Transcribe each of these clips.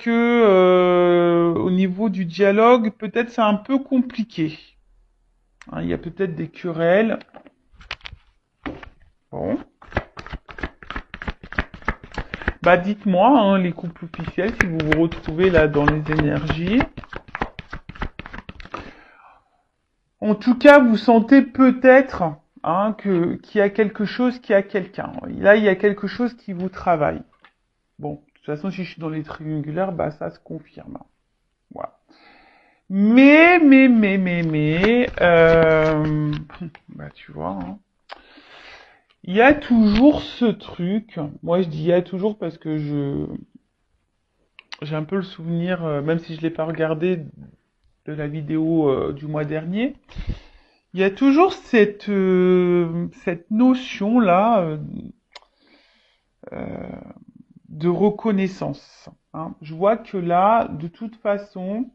que au niveau du dialogue, peut-être c'est un peu compliqué. Hein, il y a peut-être des querelles. Bon. Bah dites-moi, hein, les couples officiels, si vous vous retrouvez là dans les énergies. En tout cas, vous sentez peut-être hein, qu'il y a quelque chose qui a quelqu'un. Là, il y a quelque chose qui vous travaille. Bon, de toute façon, si je suis dans les triangulaires, bah ça se confirme. Voilà. Bah tu vois, hein. Il y a toujours ce truc. Moi, je dis il y a toujours parce que j'ai un peu le souvenir, même si je l'ai pas regardé de la vidéo du mois dernier. Il y a toujours cette notion là de reconnaissance. Hein. Je vois que là, de toute façon,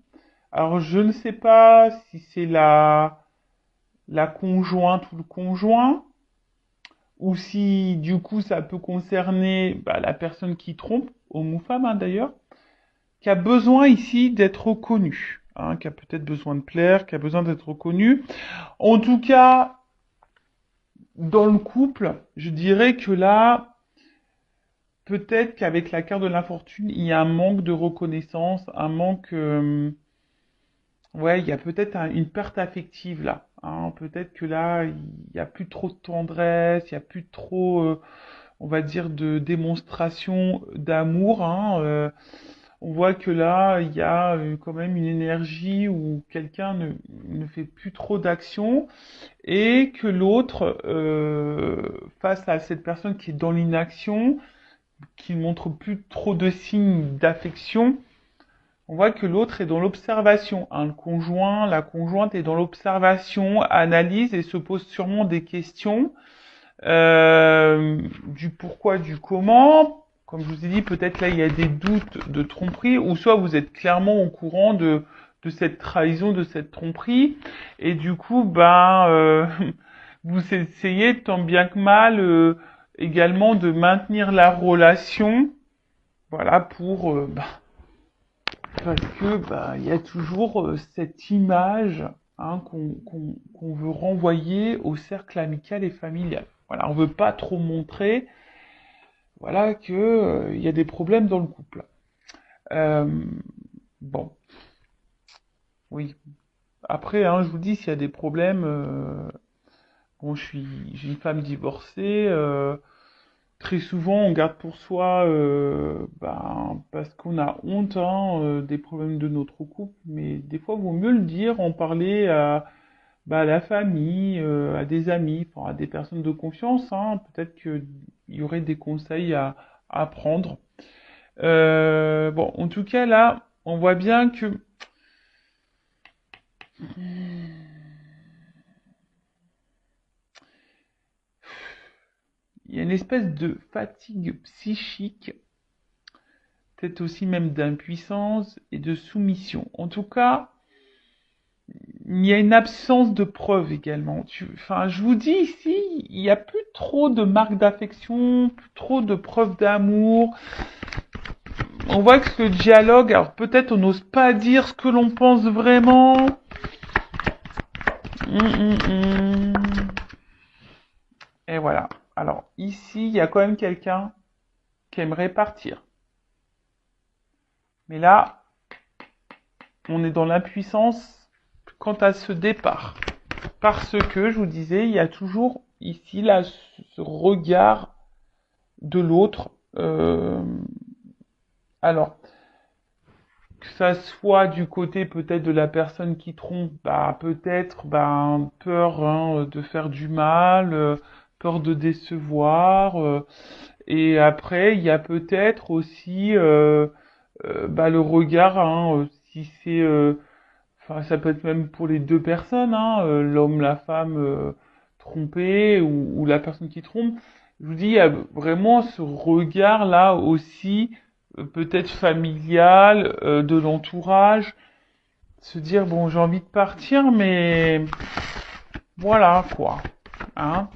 alors je ne sais pas si c'est la conjointe ou le conjoint, ou si du coup ça peut concerner bah, la personne qui trompe, homme ou femme hein, d'ailleurs, qui a besoin ici d'être reconnu, hein, qui a peut-être besoin de plaire, qui a besoin d'être reconnu. En tout cas, dans le couple, je dirais que là, peut-être qu'avec la carte de l'infortune, il y a un manque de reconnaissance, un manque... ouais, il y a peut-être une perte affective là. Hein. Peut-être que là, il n'y a plus trop de tendresse, il n'y a plus trop, on va dire, de démonstration d'amour. Hein. On voit que là, il y a quand même une énergie où quelqu'un ne fait plus trop d'action et que l'autre, face à cette personne qui est dans l'inaction, qui ne montre plus trop de signes d'affection, on voit que l'autre est dans l'observation. Hein. Le conjoint, la conjointe est dans l'observation, analyse et se pose sûrement des questions du pourquoi, du comment. Comme je vous ai dit, peut-être là il y a des doutes de tromperie, ou soit vous êtes clairement au courant de cette trahison, de cette tromperie, et du coup, vous essayez tant bien que mal également de maintenir la relation, voilà, pour parce que il y a toujours cette image hein, qu'on veut renvoyer au cercle amical et familial. Voilà, on veut pas trop montrer, voilà, que il y a des problèmes dans le couple. Euh, bon, oui. Après, hein, je vous dis s'il y a des problèmes. Bon, j'ai une femme divorcée. Très souvent, on garde pour soi, parce qu'on a honte hein, des problèmes de notre couple, mais des fois, il vaut mieux le dire, en parler à la famille, à des amis, enfin, à des personnes de confiance. Hein. Peut-être qu'il y aurait des conseils à prendre. Bon, en tout cas, là, on voit bien que il y a une espèce de fatigue psychique, peut-être aussi même d'impuissance et de soumission. En tout cas, il y a une absence de preuves également. Enfin, je vous dis ici, il n'y a plus trop de marques d'affection, plus trop de preuves d'amour. On voit que ce dialogue, alors peut-être on n'ose pas dire ce que l'on pense vraiment. Hum. Et voilà. Alors ici, il y a quand même quelqu'un qui aimerait partir. Mais là, on est dans l'impuissance quant à ce départ. Parce que, je vous disais, il y a toujours ici là ce regard de l'autre. Alors, que ça soit du côté peut-être de la personne qui trompe, peut-être peur hein, de faire du mal, peur de décevoir. Et après, il y a peut-être aussi le regard, hein, si c'est enfin, ça peut être même pour les deux personnes, hein, l'homme, la femme trompée ou la personne qui trompe. Je vous dis, il y a vraiment ce regard-là aussi, peut-être familial, de l'entourage. Se dire, bon, j'ai envie de partir, mais voilà, quoi. Hein.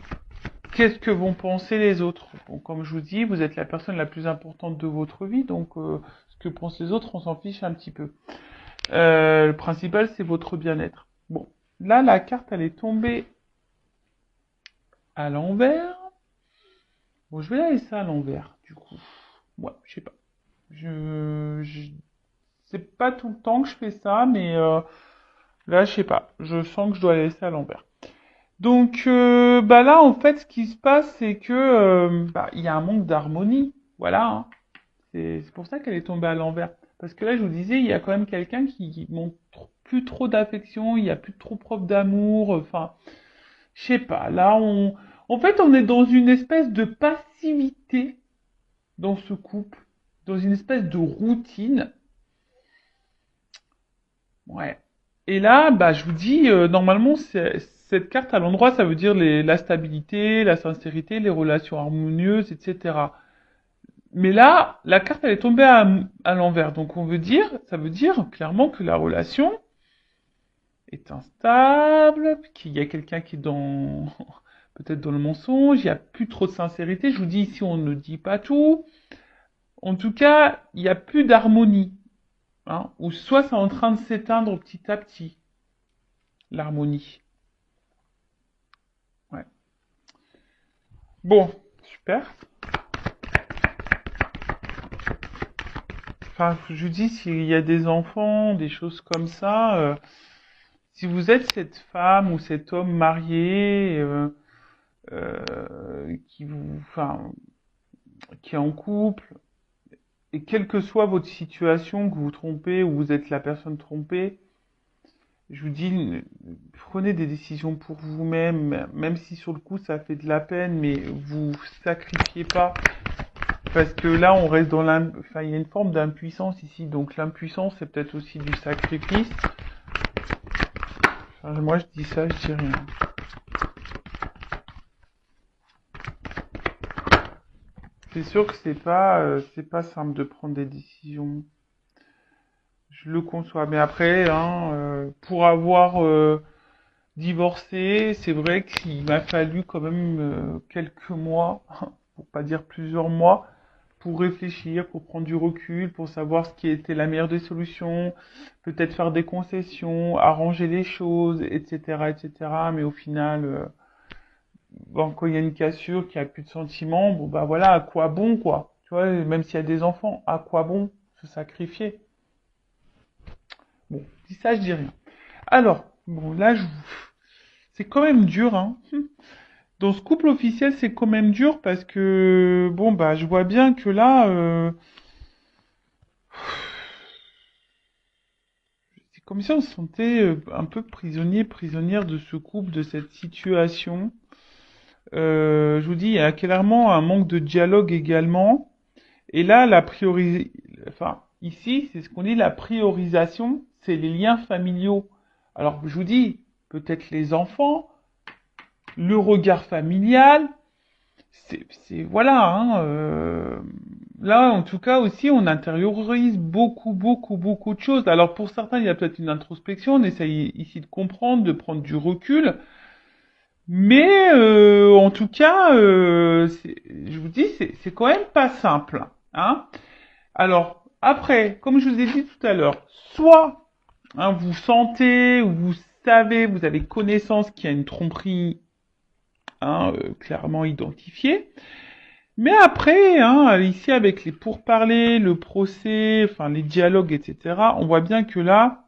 Qu'est-ce que vont penser les autres? Bon, comme je vous dis, vous êtes la personne la plus importante de votre vie, donc Ce que pensent les autres, on s'en fiche un petit peu. Le principal, c'est votre bien-être. Bon, là, la carte, elle est tombée à l'envers. Bon, je vais la laisser à l'envers, du coup. Ouais, je sais pas. C'est pas tout le temps que je fais ça, mais là, je sais pas. Je sens que je dois la laisser à l'envers. Donc, bah là, en fait, ce qui se passe, c'est que il y a un manque d'harmonie. Voilà, hein. C'est pour ça qu'elle est tombée à l'envers. Parce que là, je vous disais, il y a quand même quelqu'un qui montre plus trop d'affection, il y a plus trop preuve d'amour. Enfin, je sais pas. Là, en fait, on est dans une espèce de passivité dans ce couple, dans une espèce de routine. Ouais. Et là, bah, je vous dis, normalement, cette carte à l'endroit, ça veut dire la stabilité, la sincérité, les relations harmonieuses, etc. Mais là, la carte, elle est tombée à l'envers. Donc, ça veut dire clairement que la relation est instable, qu'il y a quelqu'un qui est peut-être dans le mensonge, il n'y a plus trop de sincérité. Je vous dis ici, on ne dit pas tout. En tout cas, il n'y a plus d'harmonie. Hein, ou soit c'est en train de s'éteindre petit à petit, l'harmonie. Ouais. Bon, super. Enfin, je vous dis, s'il y a des enfants, des choses comme ça, si vous êtes cette femme ou cet homme marié, qui est en couple, et quelle que soit votre situation, que vous trompez ou vous êtes la personne trompée, je vous dis, prenez des décisions pour vous-même, même si sur le coup ça fait de la peine, mais vous sacrifiez pas. Parce que là, on reste enfin, il y a une forme d'impuissance ici. Donc l'impuissance, c'est peut-être aussi du sacrifice. Enfin, moi, je dis ça, je dis rien. C'est sûr que c'est pas simple de prendre des décisions. Je le conçois. Mais après, hein, pour avoir divorcé, c'est vrai qu'il m'a fallu quand même quelques mois, pour pas dire plusieurs mois, pour réfléchir, pour prendre du recul, pour savoir ce qui était la meilleure des solutions, peut-être faire des concessions, arranger les choses, etc., etc. Mais au final, bon, quand il y a une cassure, qu'il n'y a plus de sentiments, bon bah voilà, à quoi bon quoi? Tu vois, même s'il y a des enfants, à quoi bon se sacrifier? Bon, dis ça, je dis rien. Alors, bon là, c'est quand même dur, hein. Dans ce couple officiel, c'est quand même dur parce que bon bah je vois bien que là, c'est comme si on se sentait un peu prisonnier, prisonnière de ce couple, de cette situation. Je vous dis, il y a clairement un manque de dialogue également. Et là, enfin, ici, c'est ce qu'on dit, la priorisation, c'est les liens familiaux. Alors, je vous dis, peut-être les enfants, le regard familial, voilà, hein, là, en tout cas aussi, on intériorise beaucoup, beaucoup, beaucoup de choses. Alors, pour certains, il y a peut-être une introspection, on essaye ici de comprendre, de prendre du recul. Mais en tout cas, je vous dis, c'est quand même pas simple, hein. Alors après, comme je vous ai dit tout à l'heure, soit hein, vous sentez ou vous savez, vous avez connaissance qu'il y a une tromperie hein, clairement identifiée. Mais après, hein, ici avec les pourparlers, le procès, enfin les dialogues, etc., on voit bien que là,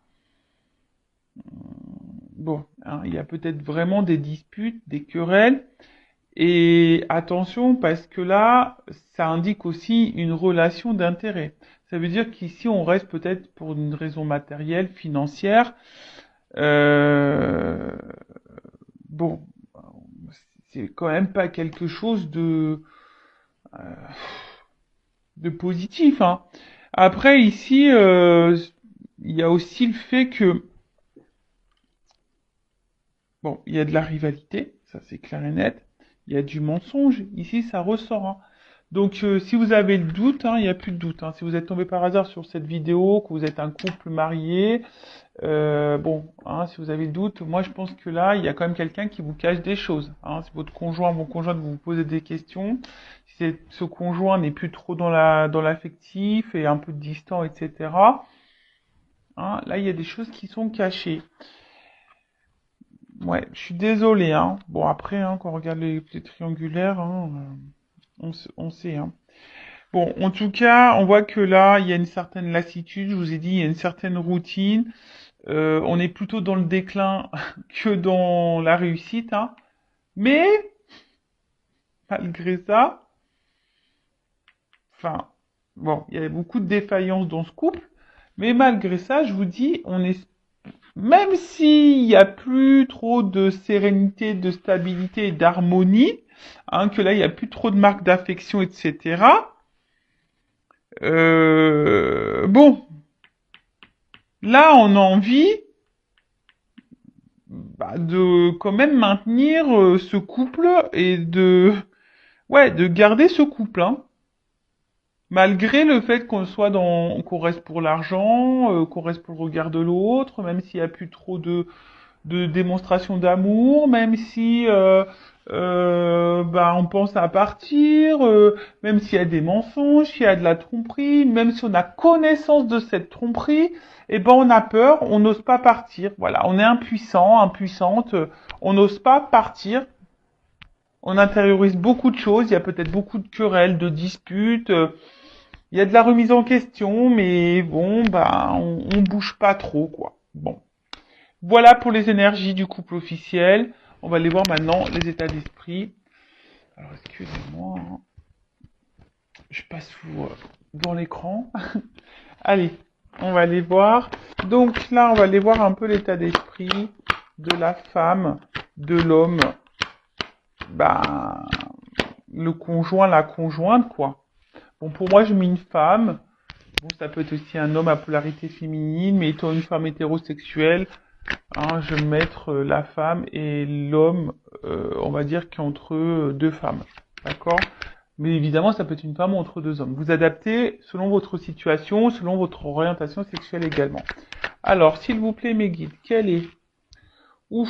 bon, hein, il y a peut-être vraiment des disputes, des querelles. Et attention, parce que là, ça indique aussi une relation d'intérêt. Ça veut dire qu'ici, on reste peut-être pour une raison matérielle, financière. Euh, bon, c'est quand même pas quelque chose de positif, hein. Après, ici, il y a aussi le fait que, bon, il y a de la rivalité, ça c'est clair et net. Il y a du mensonge, ici ça ressort, hein. Donc, si vous avez le doute, hein, il n'y a plus de doute. Hein. Si vous êtes tombé par hasard sur cette vidéo, que vous êtes un couple marié, bon, hein, si vous avez le doute, moi je pense que là, il y a quand même quelqu'un qui vous cache des choses. Hein. Si votre conjoint, vos conjointes vous posez des questions, si ce conjoint n'est plus trop dans l'affectif et un peu distant, etc. Hein, là, il y a des choses qui sont cachées. Ouais, je suis désolé. Hein. Bon, après, hein, quand on regarde les triangulaires, hein, on sait. Hein. Bon, en tout cas, on voit que là, il y a une certaine lassitude. Je vous ai dit, il y a une certaine routine. On est plutôt dans le déclin que dans la réussite. Hein. Mais, malgré ça, enfin, bon, il y a beaucoup de défaillances dans ce couple. Mais malgré ça, je vous dis, même s'il n'y a plus trop de sérénité, de stabilité et d'harmonie, hein, que là, il n'y a plus trop de marques d'affection, etc. Bon, là, on a envie de quand même maintenir ce couple et de garder ce couple, hein. Malgré le fait qu'on reste pour l'argent, qu'on reste pour le regard de l'autre, même s'il n'y a plus trop de démonstration d'amour, même si on pense à partir, même s'il y a des mensonges, s'il y a de la tromperie, même si on a connaissance de cette tromperie, eh ben on a peur, on n'ose pas partir. Voilà, on est impuissante, on n'ose pas partir. On intériorise beaucoup de choses, il y a peut-être beaucoup de querelles, de disputes, il y a de la remise en question, mais bon, on bouge pas trop, quoi. Bon. Voilà pour les énergies du couple officiel. On va aller voir maintenant les états d'esprit. Alors, excusez-moi, hein. Je passe dans l'écran. Allez, on va aller voir. Donc là, on va aller voir un peu l'état d'esprit de la femme, de l'homme, le conjoint, la conjointe, quoi. Bon, pour moi, je mets une femme. Bon, ça peut être aussi un homme à polarité féminine, mais étant une femme hétérosexuelle, hein, je vais mettre la femme et l'homme, on va dire qu'entre deux femmes. D'accord? Mais évidemment, ça peut être une femme entre deux hommes. Vous adaptez selon votre situation, selon votre orientation sexuelle également. Alors, s'il vous plaît, mes guides, quel est... Ouf.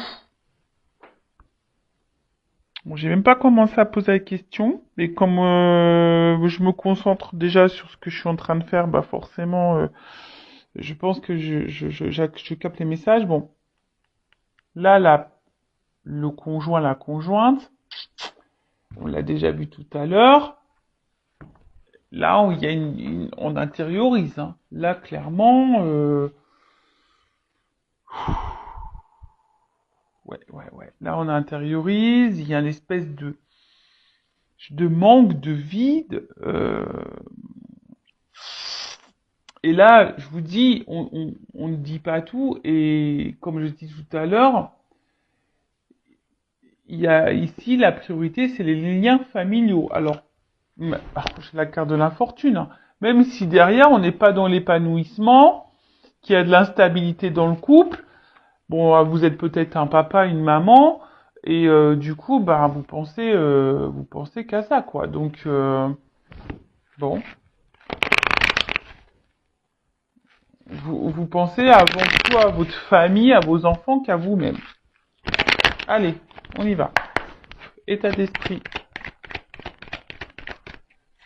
Bon, j'ai même pas commencé à poser la question, mais comme je me concentre déjà sur ce que je suis en train de faire, forcément, je pense que je capte les messages. Bon, là, le conjoint, la conjointe, on l'a déjà vu tout à l'heure. Là, il y a on intériorise. Hein. Là, clairement, ouais. Là, on intériorise. Il y a une espèce de manque, de vide. Et là, je vous dis, on ne dit pas tout. Et comme je dis tout à l'heure, il y a ici la priorité, c'est les liens familiaux. Alors, c'est la carte de l'infortune. Hein. Même si derrière, on n'est pas dans l'épanouissement, qu'il y a de l'instabilité dans le couple. Bon, vous êtes peut-être un papa, une maman, et du coup, vous pensez qu'à ça, quoi. Donc, bon, vous pensez avant tout à votre famille, à vos enfants qu'à vous-même. Allez, on y va. État d'esprit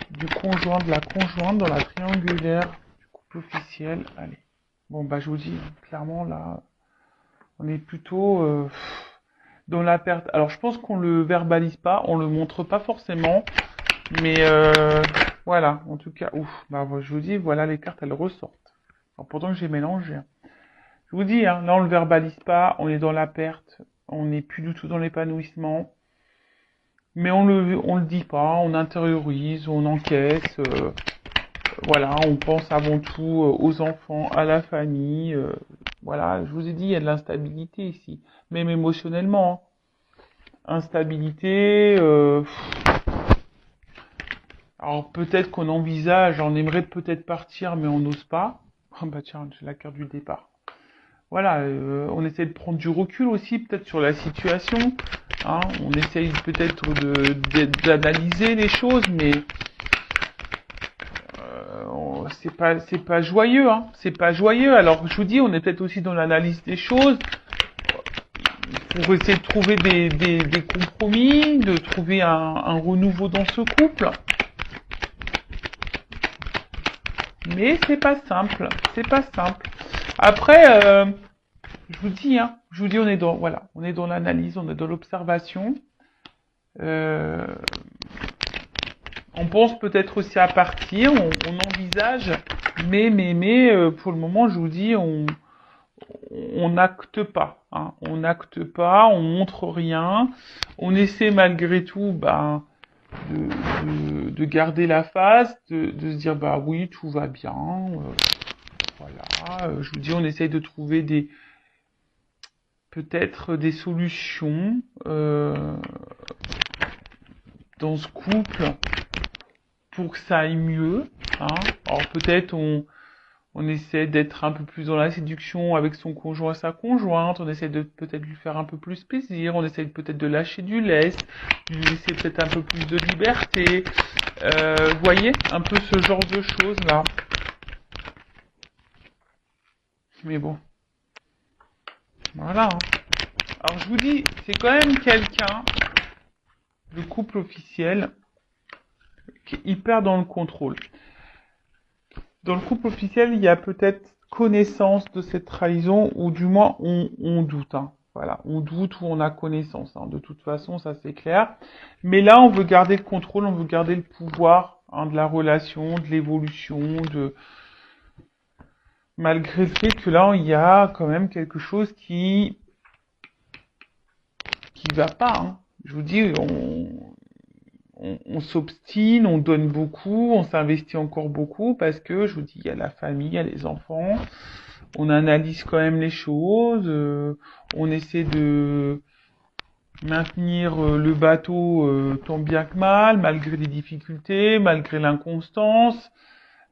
du conjoint, de la conjointe dans la triangulaire du couple officiel. Allez. Bon, je vous dis, clairement, là, on est plutôt dans la perte. Alors, je pense qu'on le verbalise pas, on le montre pas forcément, mais voilà, en tout cas, je vous dis, voilà, les cartes, elles ressortent. Alors, pourtant que j'ai mélangé. Je vous dis, hein, là, on le verbalise pas, on est dans la perte, on n'est plus du tout dans l'épanouissement. Mais on le dit pas, on intériorise, on encaisse, voilà, on pense avant tout aux enfants, à la famille, voilà, je vous ai dit, il y a de l'instabilité ici, même émotionnellement, hein. Instabilité, alors peut-être qu'on envisage, on aimerait peut-être partir, mais on n'ose pas. Tiens, j'ai la carte du départ. Voilà, on essaie de prendre du recul aussi, peut-être sur la situation. hein. On essaye peut-être d'analyser les choses, mais c'est pas joyeux, hein. C'est pas joyeux. Alors je vous dis, on est peut-être aussi dans l'analyse des choses pour essayer de trouver des compromis, de trouver un renouveau dans ce couple. Mais c'est pas simple, c'est pas simple. Après, je vous dis, on est dans, voilà, on est dans l'analyse, on est dans l'observation. On pense peut-être aussi à partir, on envisage, mais pour le moment, je vous dis, on n'acte pas, hein. On n'acte pas, on montre rien. On essaie malgré tout, de garder la face, de se dire bah oui, tout va bien. Voilà, je vous dis, on essaye de trouver peut-être des solutions dans ce couple pour que ça aille mieux, hein. Alors peut-être on essaie d'être un peu plus dans la séduction avec son conjoint, sa conjointe, on essaie de peut-être lui faire un peu plus plaisir, on essaie peut-être de lâcher du lest, de lui laisser peut-être un peu plus de liberté, vous voyez, un peu ce genre de choses là. Mais bon, voilà, hein. Alors je vous dis, c'est quand même quelqu'un, le couple officiel, qui est hyper dans le contrôle. Dans le couple officiel, il y a peut-être connaissance de cette trahison, ou du moins on doute, hein. Voilà, on doute ou on a connaissance, hein. De toute façon, ça c'est clair. Mais là, on veut garder le contrôle, on veut garder le pouvoir, hein, de la relation, de l'évolution, malgré le fait que là, il y a quand même quelque chose qui va pas, hein. Je vous dis, on s'obstine, on donne beaucoup, on s'investit encore beaucoup parce que, je vous dis, il y a la famille, il y a les enfants, on analyse quand même les choses, on essaie de maintenir le bateau tant bien que mal, malgré les difficultés, malgré l'inconstance.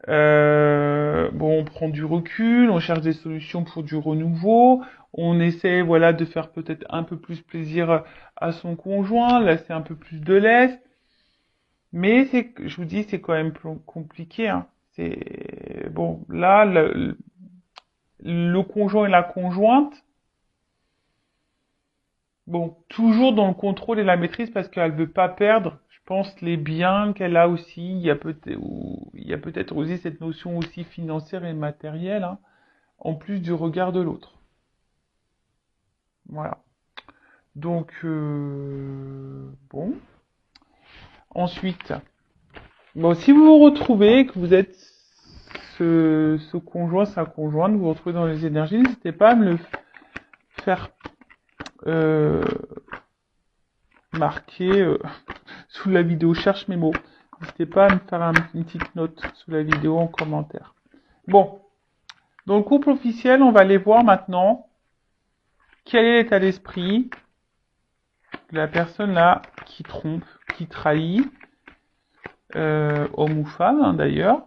Bon, on prend du recul, on cherche des solutions pour du renouveau, on essaie, voilà, de faire peut-être un peu plus plaisir à son conjoint, laisser un peu plus de lest. Mais je vous dis, c'est quand même compliqué, hein. C'est bon, là, le conjoint et la conjointe, bon, toujours dans le contrôle et la maîtrise parce qu'elle veut pas perdre, je pense, les biens qu'elle a aussi. Il y a peut-être aussi cette notion aussi financière et matérielle, hein, en plus du regard de l'autre. Voilà. Donc, bon. Ensuite, bon, si vous vous retrouvez, que vous êtes ce conjoint, sa conjointe, vous vous retrouvez dans les énergies, n'hésitez pas à me le faire marquer sous la vidéo. Cherche mes mots. N'hésitez pas à me faire une petite note sous la vidéo en commentaire. Bon, dans le couple officiel, on va aller voir maintenant quel est l'état d'esprit de la personne là qui trompe, qui trahit, homme ou femme, hein, d'ailleurs,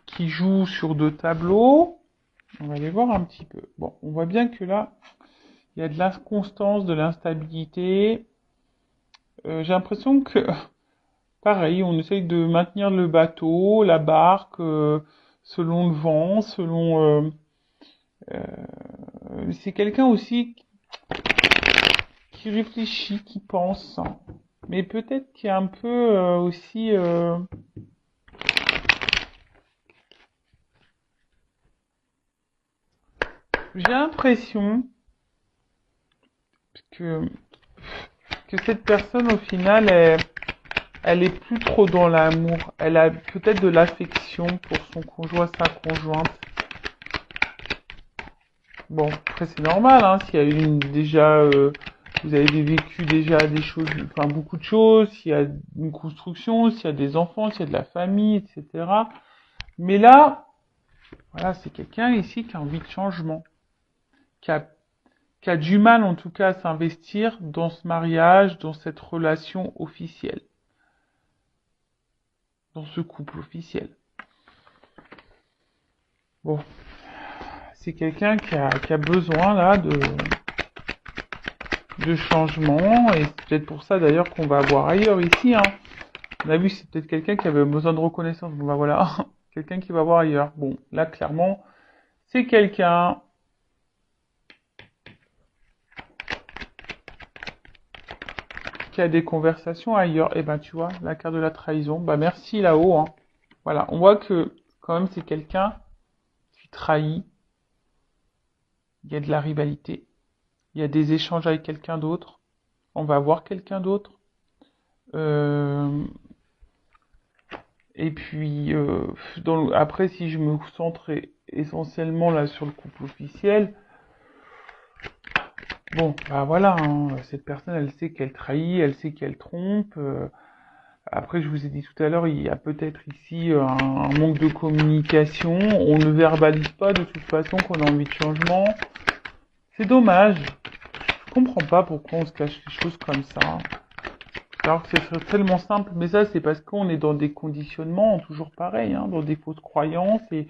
qui joue sur 2 tableaux. On va aller voir un petit peu. Bon, on voit bien que là, il y a de l'inconstance, de l'instabilité. J'ai l'impression que, pareil, on essaye de maintenir le bateau, la barque, selon le vent, selon... c'est quelqu'un aussi qui réfléchit, qui pense, hein. Mais peut-être qu'il y a un peu aussi... j'ai l'impression que cette personne, au final, elle est plus trop dans l'amour. Elle a peut-être de l'affection pour son conjoint, sa conjointe. Bon, après c'est normal, hein, s'il y a déjà, vous avez vécu déjà des choses, enfin beaucoup de choses, s'il y a une construction, s'il y a des enfants, s'il y a de la famille, etc. Mais là, voilà, c'est quelqu'un ici qui a envie de changement, qui a du mal en tout cas à s'investir dans ce mariage, dans cette relation officielle, dans ce couple officiel. Bon, c'est quelqu'un qui a besoin là de changement, et c'est peut-être pour ça d'ailleurs qu'on va voir ailleurs ici, hein. On a vu, c'est peut-être quelqu'un qui avait besoin de reconnaissance. Bon, bah voilà, quelqu'un qui va voir ailleurs. Bon, là, clairement, c'est quelqu'un qui a des conversations ailleurs. Et ben, tu vois, la carte de la trahison. Bah, merci là-haut, hein. Voilà, on voit que, quand même, c'est quelqu'un qui trahit. Il y a de la rivalité. Il y a des échanges avec quelqu'un d'autre. On va voir quelqu'un d'autre. Euh, Et puis, après, si je me centre essentiellement là sur le couple officiel, bon, bah voilà, hein, cette personne, elle sait qu'elle trahit, elle sait qu'elle trompe. Après, je vous ai dit tout à l'heure, il y a peut-être ici un manque de communication. On ne verbalise pas de toute façon qu'on a envie de changement. C'est dommage. Je comprends pas pourquoi on se cache les choses comme ça. Alors que c'est tellement simple, mais ça c'est parce qu'on est dans des conditionnements toujours pareils, hein, dans des fausses croyances, et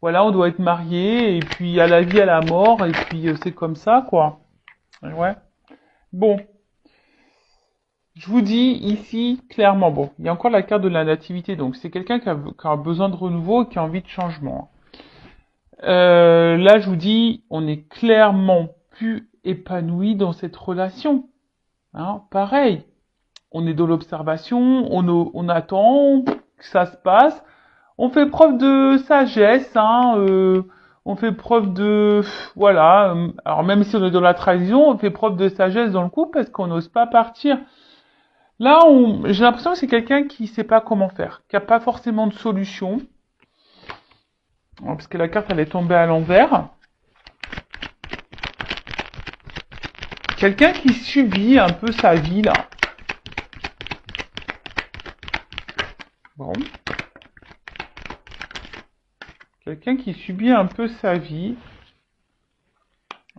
voilà, on doit être marié, et puis à la vie, à la mort, et puis c'est comme ça, quoi. Ouais. Bon, je vous dis ici clairement, bon, il y a encore la carte de la nativité, donc c'est quelqu'un qui a besoin de renouveau, qui a envie de changement. Là, je vous dis, on est clairement plus épanoui dans cette relation. Hein, pareil, on est dans l'observation, on attend que ça se passe. On fait preuve de sagesse, hein, on fait preuve de, voilà, alors même si on est dans la trahison, on fait preuve de sagesse dans le couple parce qu'on n'ose pas partir. Là, j'ai l'impression que c'est quelqu'un qui sait pas comment faire, qui a pas forcément de solution, parce que la carte elle est tombée à l'envers. Quelqu'un qui subit un peu sa vie là. Bon. Quelqu'un qui subit un peu sa vie.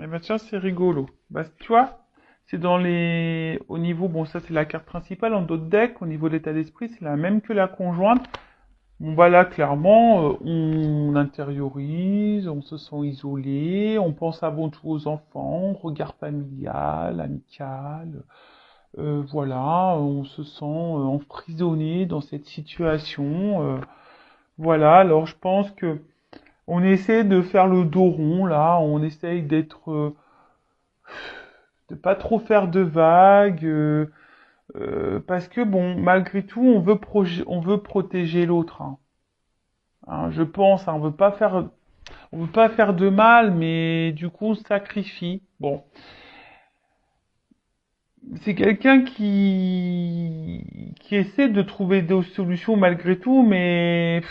Eh ben tiens, c'est rigolo. Bah, tu vois, c'est au niveau, bon ça c'est la carte principale, en d'autres decks, au niveau de l'état d'esprit, c'est la même que la conjointe. Bon bah là, clairement, on intériorise, on se sent isolé, on pense avant tout aux enfants, regard familial, amical, voilà, on se sent emprisonné dans cette situation, voilà, alors je pense que on essaie de faire le dos rond là, on essaye de pas trop faire de vagues, parce que bon, malgré tout, on veut protéger l'autre. Hein. Hein, je pense, hein, on veut pas faire de mal, mais du coup, on se sacrifie. Bon, c'est quelqu'un qui essaie de trouver des solutions malgré tout, mais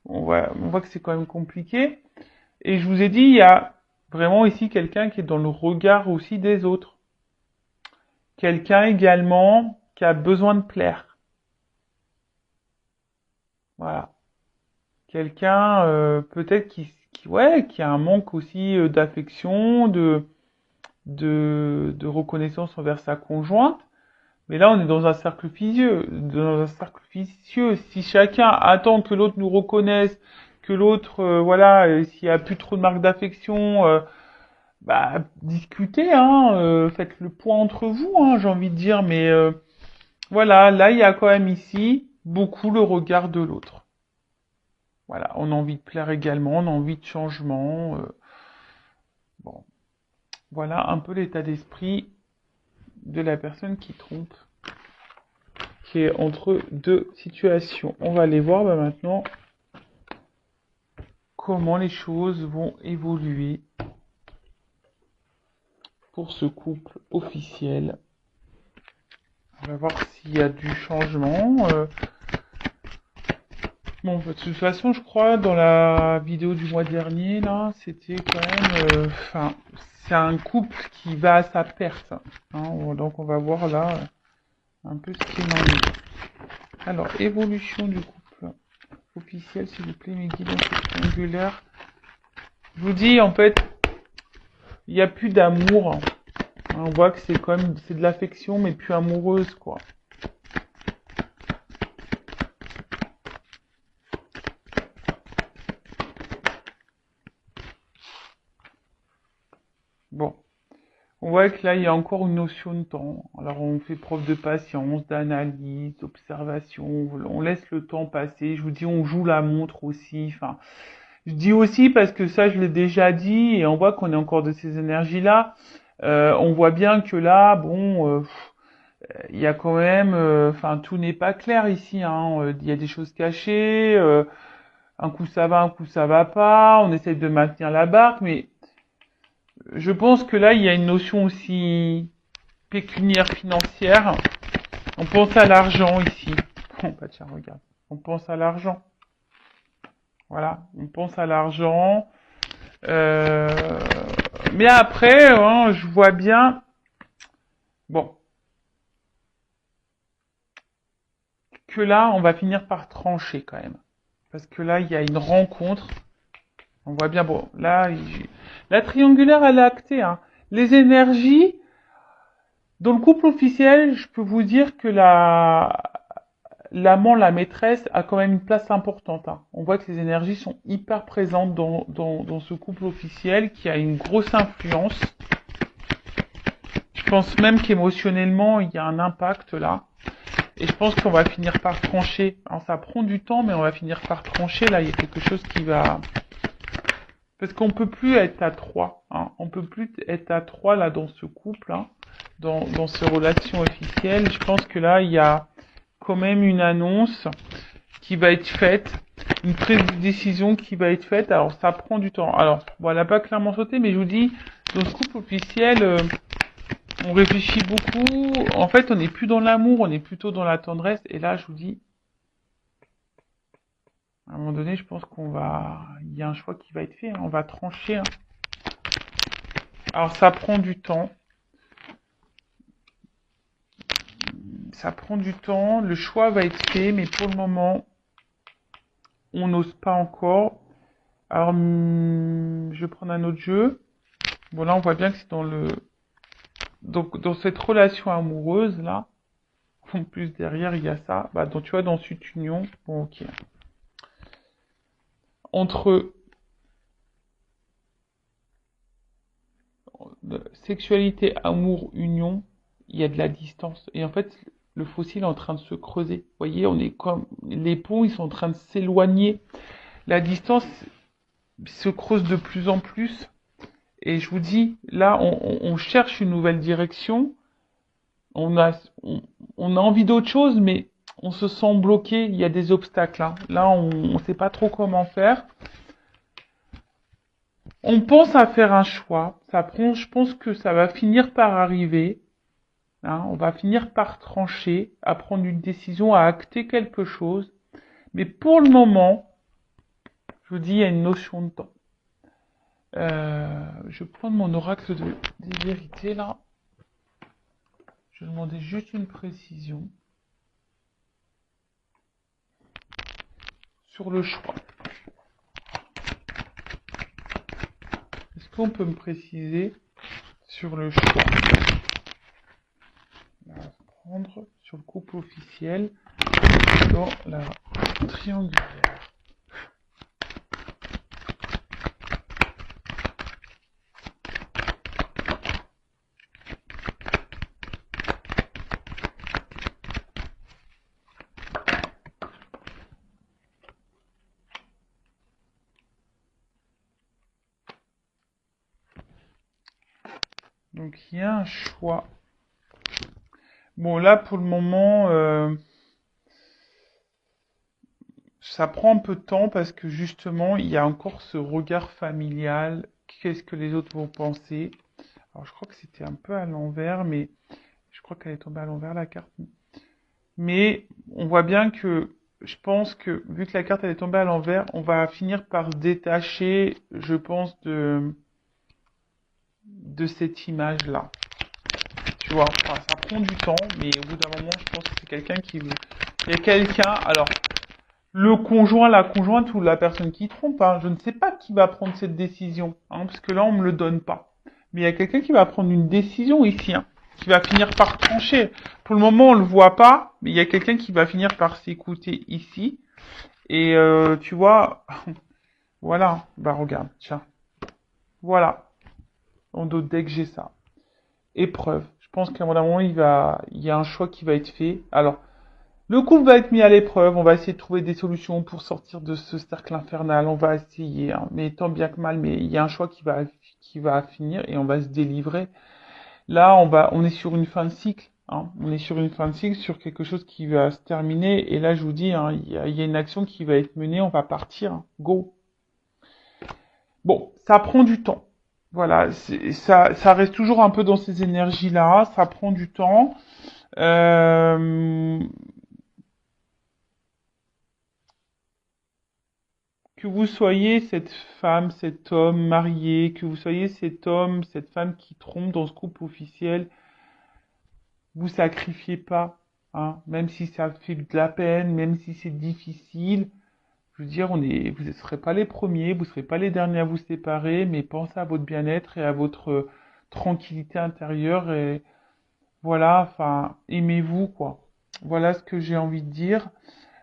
on voit que c'est quand même compliqué. Et je vous ai dit, il y a vraiment ici quelqu'un qui est dans le regard aussi des autres. Quelqu'un également qui a besoin de plaire. Voilà. Quelqu'un peut-être qui a un manque aussi d'affection, de reconnaissance envers sa conjointe. Mais là, on est dans un cercle vicieux, dans un cercle vicieux. Si chacun attend que l'autre nous reconnaisse, que l'autre, voilà, s'il y a plus trop de marques d'affection, bah discutez, hein, faites le point entre vous, hein, j'ai envie de dire. Mais voilà, là, il y a quand même ici beaucoup le regard de l'autre. Voilà, on a envie de plaire également, on a envie de changement. Bon, voilà un peu l'état d'esprit de la personne qui trompe, qui est entre deux situations. On va aller voir maintenant comment les choses vont évoluer pour ce couple officiel. On va voir s'il y a du changement. Bon, de toute façon, je crois, dans la vidéo du mois dernier, là, c'était quand même... Enfin, c'est un couple qui va à sa perte. Hein, donc, on va voir là un peu ce qu'il en est. Alors, évolution du couple officiel, s'il vous plaît, mes guides triangulaires. Je vous dis, en fait, il n'y a plus d'amour. Hein, on voit que c'est quand même... C'est de l'affection, mais plus amoureuse, quoi. Bon. On voit que là, il y a encore une notion de temps. Alors, on fait preuve de patience, d'analyse, d'observation. On laisse le temps passer. Je vous dis, on joue la montre aussi. Enfin, je dis aussi parce que ça, je l'ai déjà dit, et on voit qu'on est encore de ces énergies-là. On voit bien que là, bon, il y a quand même, enfin, tout n'est pas clair ici. Hein. Il y a des choses cachées. Un coup ça va, un coup ça va pas. On essaye de maintenir la barque, mais je pense que là, il y a une notion aussi pécuniaire financière. On pense à l'argent ici. Bon, bah tiens, regarde. On pense à l'argent. Voilà, on pense à l'argent. Euh, Mais après, hein, je vois bien. Bon, que là, on va finir par trancher quand même. Parce que là, il y a une rencontre. On voit bien, bon, là, la triangulaire, elle est actée. Hein. Les énergies, dans le couple officiel, je peux vous dire que l'amant, la maîtresse, a quand même une place importante. Hein. On voit que les énergies sont hyper présentes dans ce couple officiel qui a une grosse influence. Je pense même qu'émotionnellement, il y a un impact là. Et je pense qu'on va finir par trancher. Alors ça prend du temps, mais on va finir par trancher. Là, il y a quelque chose qui va... Parce qu'on peut plus être à trois. Hein. On peut plus être à trois là dans ce couple, hein, dans ces relations officielles. Je pense que là, il y a quand même une annonce qui va être faite, une prise de décision qui va être faite. Alors ça prend du temps. Alors, bon, elle n'a pas clairement sauté, mais je vous dis, dans ce couple officiel, on réfléchit beaucoup. En fait, on n'est plus dans l'amour, on est plutôt dans la tendresse. Et là, je vous dis, à un moment donné, je pense il y a un choix qui va être fait. Hein. On va trancher. Hein. Alors, ça prend du temps. Ça prend du temps. Le choix va être fait, mais pour le moment, on n'ose pas encore. Alors, je vais prendre un autre jeu. Bon, là, on voit bien que c'est donc, dans cette relation amoureuse, là, en plus, derrière, il y a ça. Bah, donc, tu vois, dans cette union, bon, ok. Entre sexualité, amour, union, il y a de la distance. Et en fait, le fossile est en train de se creuser. Vous voyez, on est comme les ponts, ils sont en train de s'éloigner. La distance se creuse de plus en plus. Et je vous dis, là, on cherche une nouvelle direction. On a envie d'autre chose, mais on se sent bloqué. Il y a des obstacles. Hein. Là, on ne sait pas trop comment faire. On pense à faire un choix. Je pense que ça va finir par arriver. Hein, on va finir par trancher, à prendre une décision, à acter quelque chose. Mais pour le moment, je vous dis, il y a une notion de temps. Je vais prendre mon oracle des vérités là. Je vais demander juste une précision sur le choix. Est-ce qu'on peut me préciser sur le choix? On va prendre sur le couple officiel dans la triangulaire. Donc il y a un choix. Bon là pour le moment, ça prend un peu de temps parce que justement il y a encore ce regard familial. Qu'est-ce que les autres vont penser? Alors je crois que c'était un peu à l'envers, mais je crois qu'elle est tombée à l'envers la carte. Mais on voit bien que je pense que vu que la carte elle est tombée à l'envers, on va finir par se détacher, je pense, de cette image-là. Tu vois, enfin, ça prend du temps, mais au bout d'un moment, je pense que c'est quelqu'un qui veut. Il y a quelqu'un, alors, le conjoint, la conjointe ou la personne qui trompe, hein, je ne sais pas qui va prendre cette décision, hein, parce que là, on me le donne pas. Mais il y a quelqu'un qui va prendre une décision ici, hein, qui va finir par trancher. Pour le moment, on le voit pas, mais il y a quelqu'un qui va finir par s'écouter ici. Et tu vois, voilà, bah regarde, tiens, voilà. En dos deck, j'ai ça. épreuve. Je pense qu'à un moment, il y a un choix qui va être fait. Alors, le couple va être mis à l'épreuve, on va essayer de trouver des solutions pour sortir de ce cercle infernal, on va essayer, hein, mais tant bien que mal, mais il y a un choix qui va finir et on va se délivrer. Là, on est sur une fin de cycle, hein, on est sur une fin de cycle, sur quelque chose qui va se terminer, et là, je vous dis, hein, il y a une action qui va être menée, on va partir, hein, go. Bon, ça prend du temps. Voilà, ça reste toujours un peu dans ces énergies-là, ça prend du temps. Euh, que vous soyez cette femme, cet homme marié, que vous soyez cet homme, cette femme qui trompe dans ce couple officiel, vous sacrifiez pas, hein, même si ça fait de la peine, même si c'est difficile. Je veux dire, vous ne serez pas les premiers, vous ne serez pas les derniers à vous séparer, mais pensez à votre bien-être et à votre tranquillité intérieure et voilà, enfin, aimez-vous, quoi. Voilà ce que j'ai envie de dire.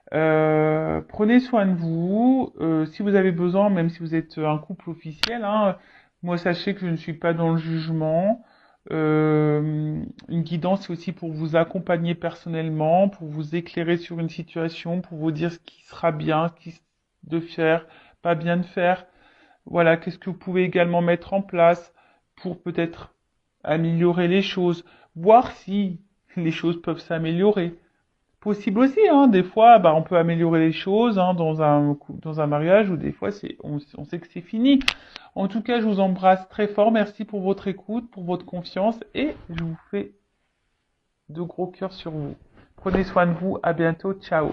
Prenez soin de vous. Si vous avez besoin, même si vous êtes un couple officiel, hein, moi sachez que je ne suis pas dans le jugement. Une guidance, c'est aussi pour vous accompagner personnellement, pour vous éclairer sur une situation, pour vous dire ce qui sera bien, de faire, pas bien de faire. Voilà, qu'est-ce que vous pouvez également mettre en place pour peut-être améliorer les choses, voir si les choses peuvent s'améliorer. Possible aussi, hein. Des fois, bah, on peut améliorer les choses hein, dans un mariage ou des fois, on sait que c'est fini. En tout cas, je vous embrasse très fort. Merci pour votre écoute, pour votre confiance et je vous fais de gros cœurs sur vous. Prenez soin de vous. À bientôt. Ciao.